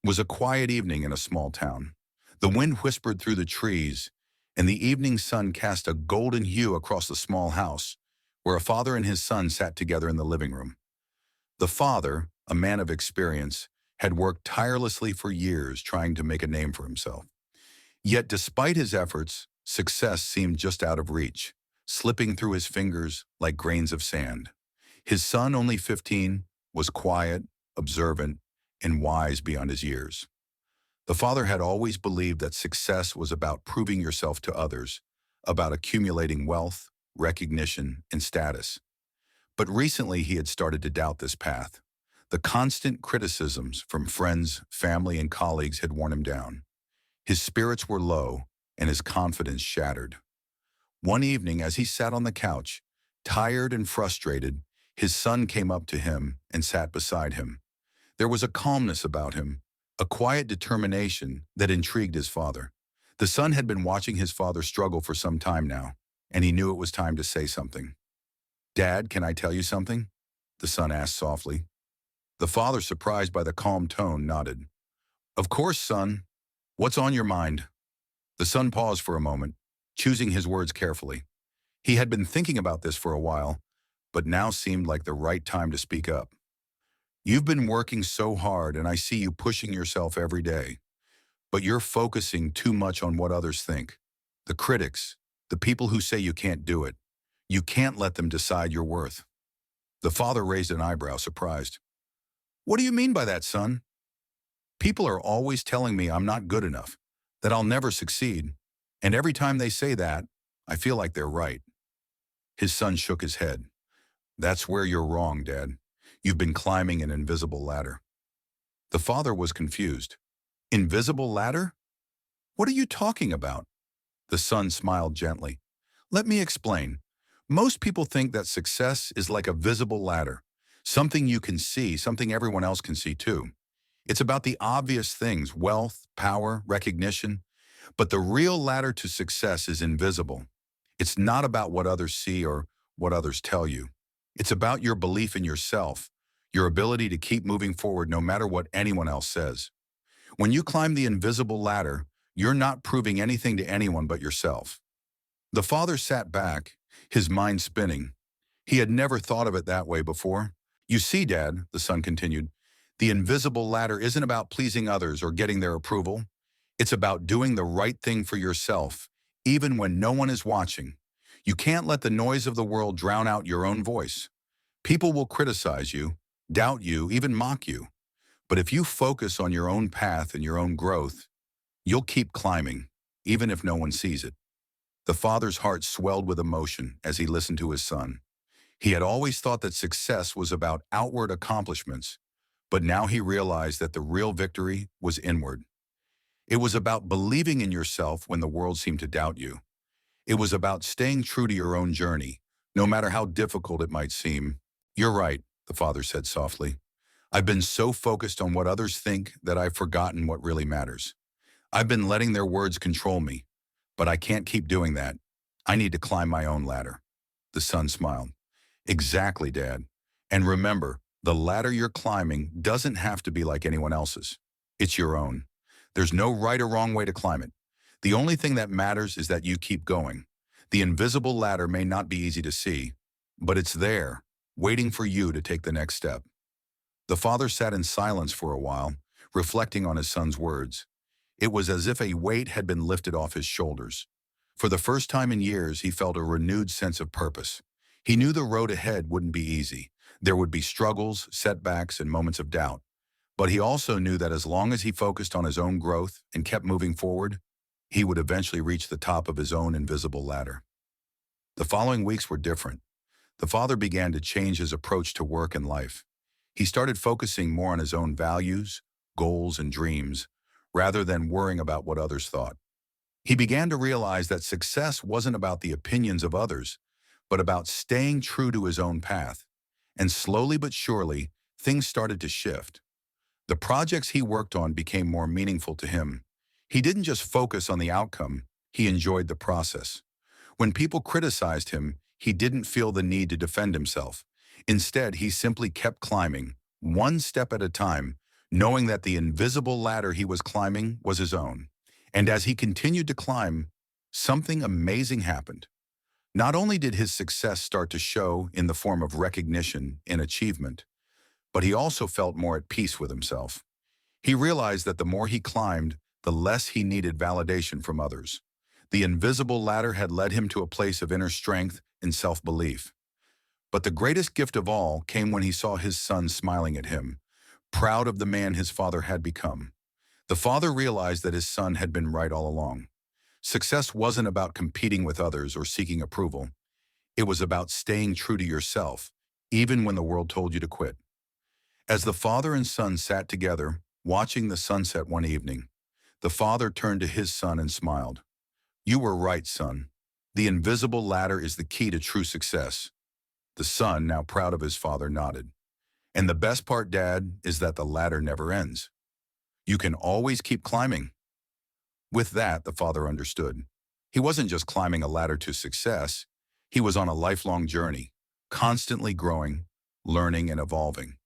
was a quiet evening in a small town. The wind whispered through the trees, and the evening sun cast a golden hue across the small house, where a father and his son sat together in the living room. The father, a man of experience, had worked tirelessly for years trying to make a name for himself. Yet despite his efforts, success seemed just out of reach, slipping through his fingers like grains of sand. His son, only 15, was quiet, observant, and wise beyond his years. The father had always believed that success was about proving yourself to others, about accumulating wealth, recognition, and status. But recently he had started to doubt this path. The constant criticisms from friends, family, and colleagues had worn him down. His spirits were low, and his confidence shattered. One evening, as he sat on the couch, tired and frustrated, his son came up to him and sat beside him. There was a calmness about him, a quiet determination that intrigued his father. The son had been watching his father struggle for some time now, and he knew it was time to say something. "Dad, can I tell you something?" the son asked softly. The father, surprised by the calm tone, nodded. "Of course, son. What's on your mind?" The son paused for a moment, choosing his words carefully. He had been thinking about this for a while, but now seemed like the right time to speak up. "You've been working so hard, and I see you pushing yourself every day. But you're focusing too much on what others think. The critics, the people who say you can't do it. You can't let them decide your worth." The father raised an eyebrow, surprised. "What do you mean by that, son?" "People are always telling me I'm not good enough, that I'll never succeed. And every time they say that, I feel like they're right." His son shook his head. "That's where you're wrong, Dad. You've been climbing an invisible ladder." The father was confused. "Invisible ladder? What are you talking about?" The son smiled gently. "Let me explain. Most people think that success is like a visible ladder, something you can see, something everyone else can see too. It's about the obvious things, wealth, power, recognition. But the real ladder to success is invisible. It's not about what others see or what others tell you. It's about your belief in yourself, your ability to keep moving forward no matter what anyone else says. When you climb the invisible ladder, you're not proving anything to anyone but yourself." The father sat back, his mind spinning. He had never thought of it that way before. "You see, Dad," the son continued, "the invisible ladder isn't about pleasing others or getting their approval. It's about doing the right thing for yourself, even when no one is watching. You can't let the noise of the world drown out your own voice. People will criticize you, doubt you, even mock you. But if you focus on your own path and your own growth, you'll keep climbing, even if no one sees it." The father's heart swelled with emotion as he listened to his son. He had always thought that success was about outward accomplishments, but now he realized that the real victory was inward. It was about believing in yourself when the world seemed to doubt you. It was about staying true to your own journey, no matter how difficult it might seem. "You're right," the father said softly. "I've been so focused on what others think that I've forgotten what really matters. I've been letting their words control me, but I can't keep doing that. I need to climb my own ladder." The son smiled. "Exactly, Dad. And remember, the ladder you're climbing doesn't have to be like anyone else's. It's your own. There's no right or wrong way to climb it. The only thing that matters is that you keep going. The invisible ladder may not be easy to see, but it's there, waiting for you to take the next step." The father sat in silence for a while, reflecting on his son's words. It was as if a weight had been lifted off his shoulders. For the first time in years, he felt a renewed sense of purpose. He knew the road ahead wouldn't be easy. There would be struggles, setbacks, and moments of doubt. But he also knew that as long as he focused on his own growth and kept moving forward, he would eventually reach the top of his own invisible ladder. The following weeks were different. The father began to change his approach to work and life. He started focusing more on his own values, goals, and dreams, rather than worrying about what others thought. He began to realize that success wasn't about the opinions of others, but about staying true to his own path. And slowly but surely, things started to shift. The projects he worked on became more meaningful to him. He didn't just focus on the outcome, he enjoyed the process. When people criticized him, he didn't feel the need to defend himself. Instead, he simply kept climbing, one step at a time, knowing that the invisible ladder he was climbing was his own. And as he continued to climb, something amazing happened. Not only did his success start to show in the form of recognition and achievement, but he also felt more at peace with himself. He realized that the more he climbed, the less he needed validation from others. The invisible ladder had led him to a place of inner strength and self-belief. But the greatest gift of all came when he saw his son smiling at him, proud of the man his father had become. The father realized that his son had been right all along. Success wasn't about competing with others or seeking approval. It was about staying true to yourself, even when the world told you to quit. As the father and son sat together, watching the sunset one evening, the father turned to his son and smiled. "You were right, son. The invisible ladder is the key to true success." The son, now proud of his father, nodded. "And the best part, Dad, is that the ladder never ends. You can always keep climbing." With that, the father understood. He wasn't just climbing a ladder to success. He was on a lifelong journey, constantly growing, learning, and evolving.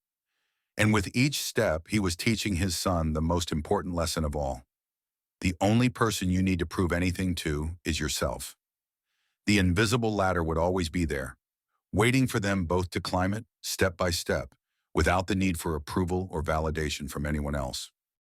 And with each step, he was teaching his son the most important lesson of all. The only person you need to prove anything to is yourself. The invisible ladder would always be there, waiting for them both to climb it, step by step, without the need for approval or validation from anyone else.